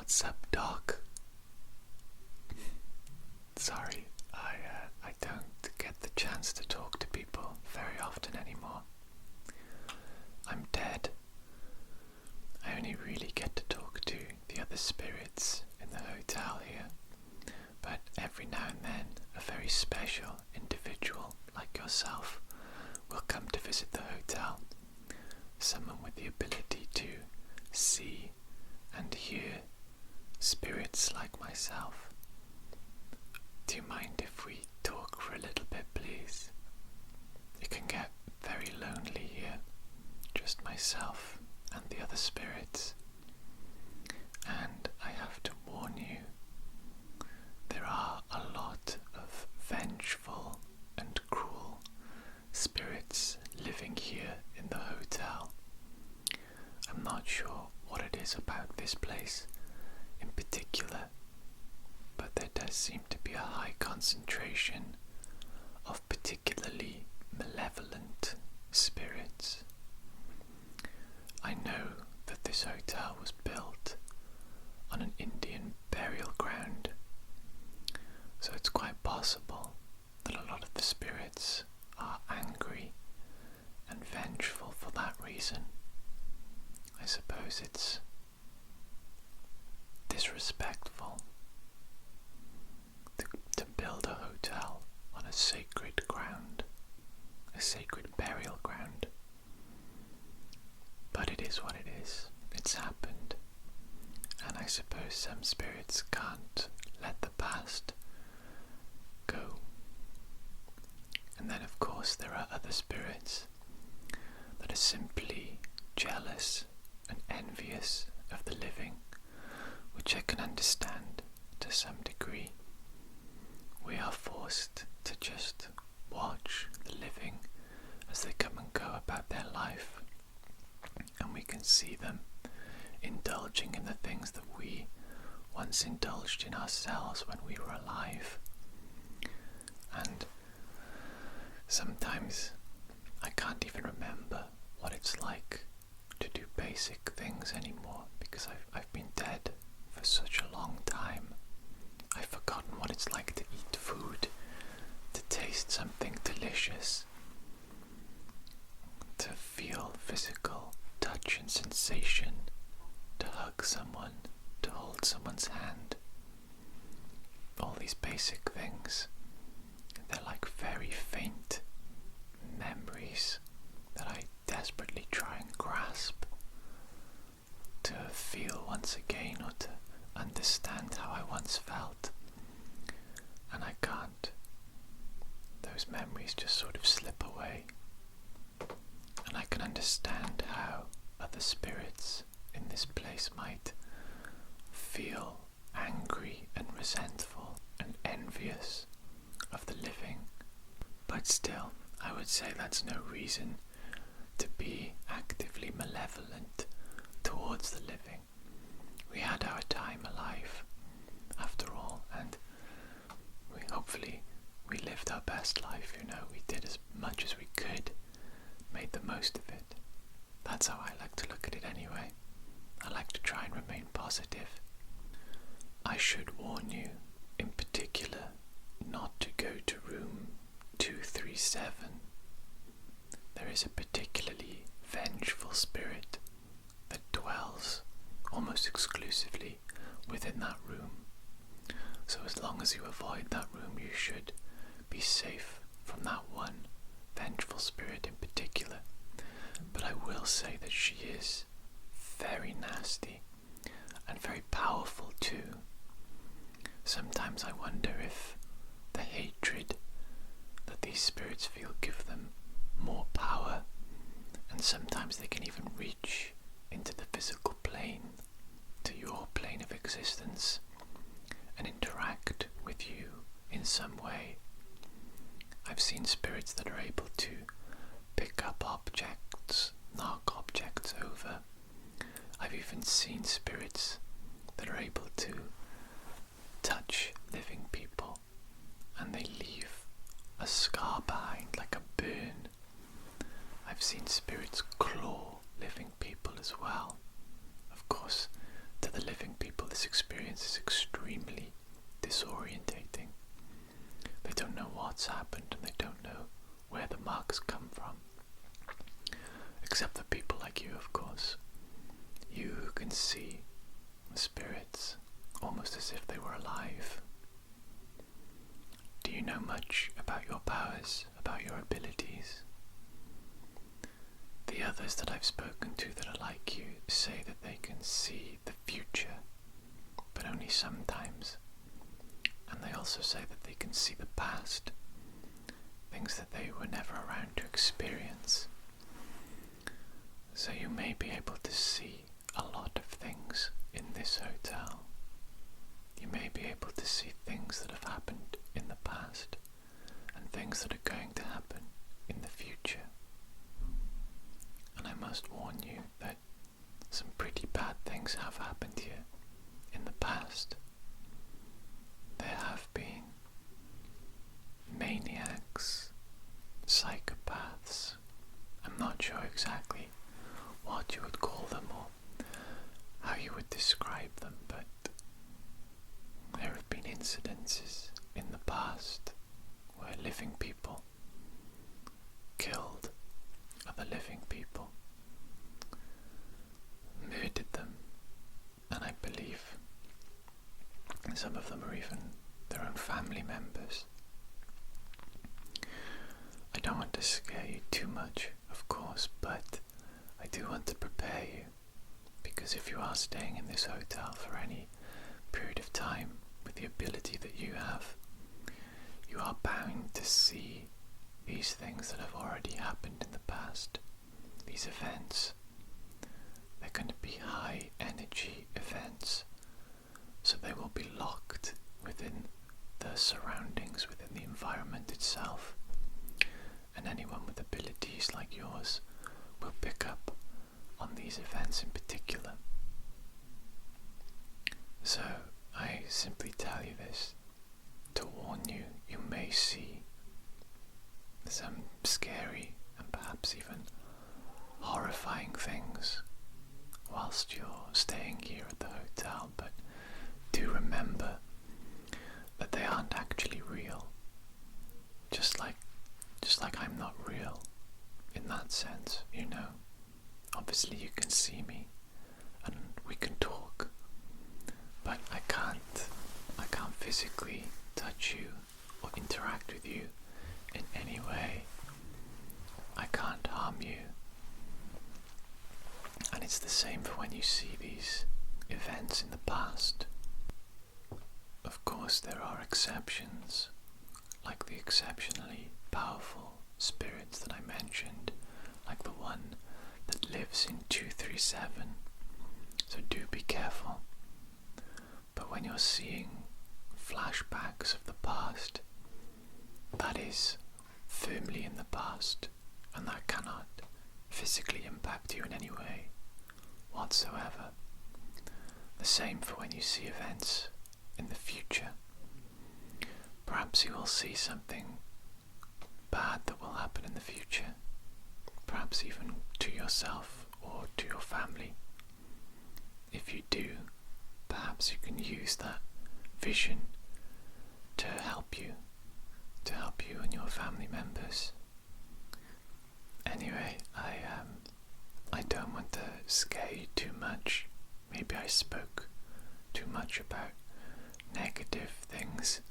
What's up, Doc? Sorry, I don't get the chance to talk to people very often anymore. I'm dead. I only really get to talk to the other spirits in the hotel here, but every now and then a very special individual like yourself will come to visit the hotel. Someone with the ability to see and hear spirits like myself. Do you mind if we talk for a little bit, please? It can get very lonely here, just myself and the other spirits. And I have to warn you, there are a lot of vengeful and cruel spirits living here in the hotel. I'm not sure what it is about this place in particular, but there does seem to be a high concentration of particularly malevolent spirits. I know that this hotel was built on an Indian burial ground, so it's quite possible that a lot of the spirits are angry and vengeful for that reason. I suppose it's disrespectful to build a hotel on a sacred ground, a sacred burial ground. But it is what it is. It's happened. And I suppose some spirits can't let the past go. And then of course there are other spirits that are simply jealous and envious of the living, which I can understand to some degree. We are forced to just watch the living as they come and go about their life, and we can see them indulging in the things that we once indulged in ourselves when we were alive. And sometimes I can't even remember what it's like to do basic things anymore, because I've been dead for such a long time. I've forgotten what it's like to eat food, to taste something delicious, to feel physical touch and sensation, to hug someone, to hold someone's hand. All these basic things, they're like very faint memories that I desperately try and grasp, to feel once again, or to understand how I once felt. And I can't. Those memories just sort of slip away. And I can understand how other spirits in this place might feel angry and resentful and envious of the living. But still, I would say that's no reason to be actively malevolent towards the living. We had our time alive, after all, and hopefully we lived our best life, we did as much as we could, made the most of it. That's how I like to look at it anyway. I like to try and remain positive. I should warn you, in particular, not to go to room 237. There is a particularly vengeful spirit that dwells almost exclusively within that room. So as long as you avoid that room, you should be safe from that one vengeful spirit in particular. But I will say that she is very nasty and very powerful too. Sometimes I wonder if the hatred that these spirits feel give them more power, and sometimes they can even reach into the physical plane, to your plane of existence, and interact with you in some way. I've seen spirits that are able to pick up objects, knock objects over. I've even seen spirits that are able to touch living people, and they leave a scar behind, like a burn. I've seen spirits claw living people as well. Of course, to the living people, this experience is extremely disorientating. They don't know what's happened and they don't know where the marks come from. Except for people like you, of course. You who can see the spirits almost as if they were alive. Do you know much about your powers, about your abilities? The others that I've spoken to that are like you say that they can see the future, but only sometimes. And they also say that they can see the past, things that they were never around to experience. So you may be able to see a lot of things in this hotel. You may be able to see things that have happened in the past and things that are going to happen in the future. And I must warn you that some pretty bad things have happened here in the past. There have been maniacs, psychopaths. I'm not sure exactly what you would call them or how you would describe them, but there have been incidences in the past where living people killed other living people, murdered them, and I believe some of them are even their own family members. I don't want to scare you too much, of course, but I do want to prepare you, because if you are staying in this hotel for any period of time with the ability that you have, you are bound to see these things that have already happened in the past, these events. They're going to be high energy events, so they will be locked within the surroundings, within the environment itself, and anyone with abilities like yours will pick up on these events in particular. So I simply tell you this to warn you, you may see some scary and perhaps even horrifying things whilst you're staying here at the hotel, but do remember that they aren't actually real. Just like I'm not real in that sense, you know. Obviously you can see me and we can talk, but I can't physically touch you or interact with you in any way. I can't harm you. And it's the same for when you see these events in the past. Of course there are exceptions, like the exceptionally powerful spirits that I mentioned, like the one that lives in 237, so do be careful. But when you're seeing flashbacks of the past, that is firmly in the past, and that cannot physically impact you in any way whatsoever. The same for when you see events in the future. Perhaps you will see something bad that will happen in the future, perhaps even to yourself or to your family. If you do, perhaps you can use that vision to help you and your family members. Anyway, I don't want to scare you too much. Maybe I spoke too much about negative things.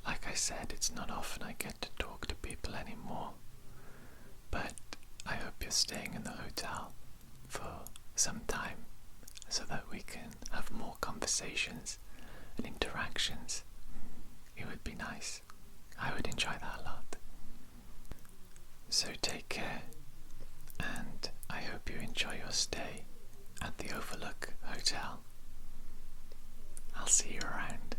Like I said, it's not often I get to talk to people anymore, but I hope you're staying in the hotel for some time so that we can have more conversations and interactions. It would be nice. I would enjoy that a lot. So take care, and I hope you enjoy your stay at the Overlook Hotel. I'll see you around.